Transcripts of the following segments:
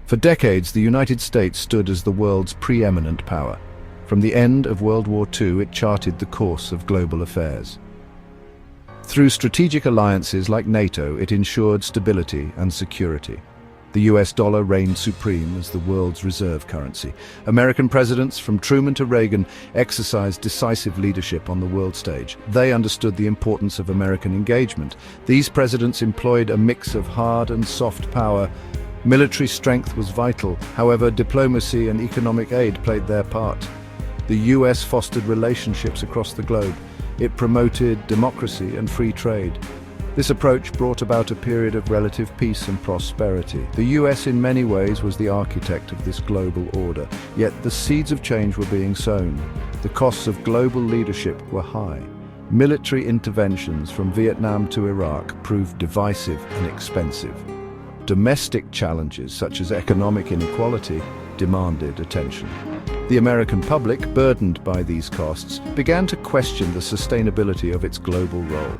For decades, the United States stood as the world's preeminent power. From the end of World War II, it charted the course of global affairs. Through strategic alliances like NATO, it ensured stability and security. The US dollar reigned supreme as the world's reserve currency. American presidents, from Truman to Reagan, exercised decisive leadership on the world stage. They understood the importance of American engagement. These presidents employed a mix of hard and soft power. Military strength was vital. However, diplomacy and economic aid played their part. The US fostered relationships across the globe. It promoted democracy and free trade. This approach brought about a period of relative peace and prosperity. The US in many ways was the architect of this global order, yet the seeds of change were being sown. The costs of global leadership were high. Military interventions from Vietnam to Iraq proved divisive and expensive. Domestic challenges such as economic inequality demanded attention. The American public, burdened by these costs, began to question the sustainability of its global role.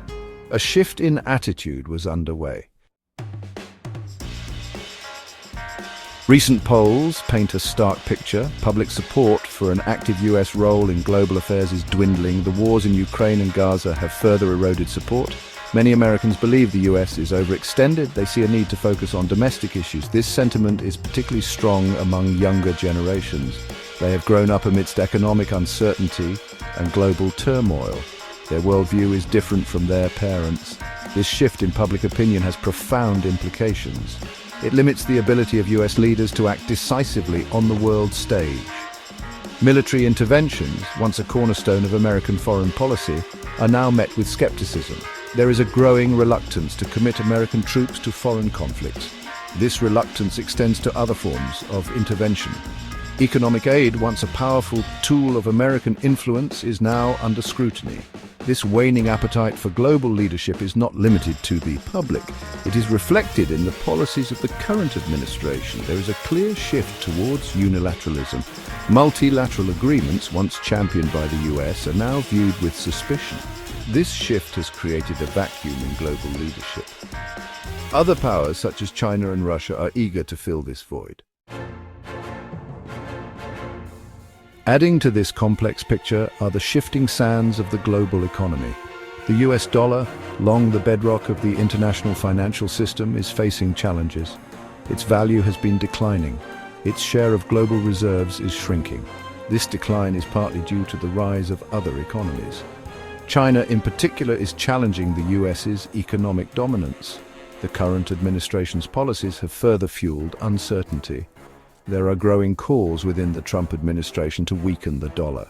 A shift in attitude was underway. Recent polls paint a stark picture. Public support for an active US role in global affairs is dwindling. The wars in Ukraine and Gaza have further eroded support. Many Americans believe the US is overextended. They see a need to focus on domestic issues. This sentiment is particularly strong among younger generations. They have grown up amidst economic uncertainty and global turmoil. Their worldview is different from their parents. This shift in public opinion has profound implications. It limits the ability of US leaders to act decisively on the world stage. Military interventions, once a cornerstone of American foreign policy, are now met with skepticism. There is a growing reluctance to commit American troops to foreign conflicts. This reluctance extends to other forms of intervention. Economic aid, once a powerful tool of American influence, is now under scrutiny. This waning appetite for global leadership is not limited to the public. It is reflected in the policies of the current administration. There is a clear shift towards unilateralism. Multilateral agreements, once championed by the US, are now viewed with suspicion. This shift has created a vacuum in global leadership. Other powers, such as China and Russia, are eager to fill this void. Adding to this complex picture are the shifting sands of the global economy. The US dollar, long the bedrock of the international financial system, is facing challenges. Its value has been declining. Its share of global reserves is shrinking. This decline is partly due to the rise of other economies. China, in particular, is challenging the US's economic dominance. The current administration's policies have further fueled uncertainty. There are growing calls within the Trump administration to weaken the dollar.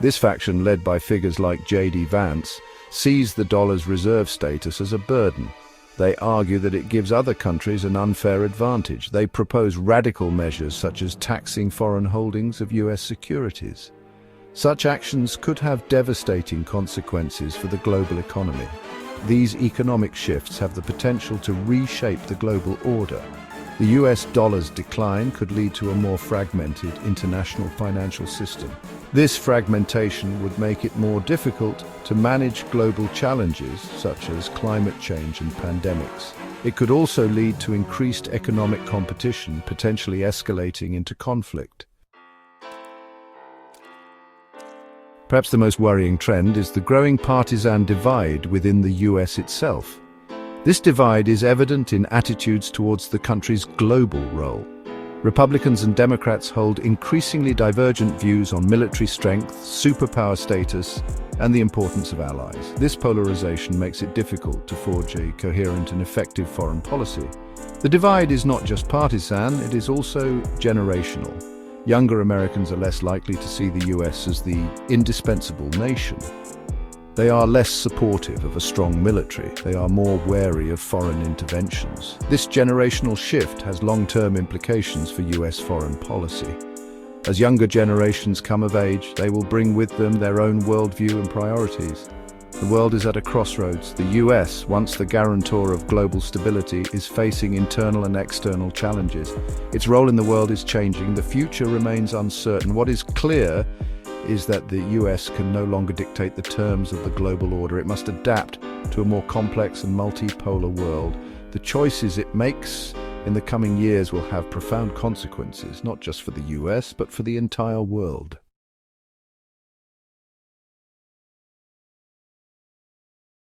This faction, led by figures like J.D. Vance, sees the dollar's reserve status as a burden. They argue that it gives other countries an unfair advantage. They propose radical measures such as taxing foreign holdings of US securities. Such actions could have devastating consequences for the global economy. These economic shifts have the potential to reshape the global order. The US dollar's decline could lead to a more fragmented international financial system. This fragmentation would make it more difficult to manage global challenges such as climate change and pandemics. It could also lead to increased economic competition, potentially escalating into conflict. Perhaps the most worrying trend is the growing partisan divide within the US itself. This divide is evident in attitudes towards the country's global role. Republicans and Democrats hold increasingly divergent views on military strength, superpower status, and the importance of allies. This polarization makes it difficult to forge a coherent and effective foreign policy. The divide is not just partisan, it is also generational. Younger Americans are less likely to see the US as the indispensable nation. They are less supportive of a strong military. They are more wary of foreign interventions. This generational shift has long-term implications for US foreign policy. As younger generations come of age, they will bring with them their own worldview and priorities. The world is at a crossroads. The US, once the guarantor of global stability, is facing internal and external challenges. Its role in the world is changing. The future remains uncertain. What is clear is that the US can no longer dictate the terms of the global order. It must adapt to a more complex and multipolar world. The choices it makes in the coming years will have profound consequences, not just for the US, but for the entire world.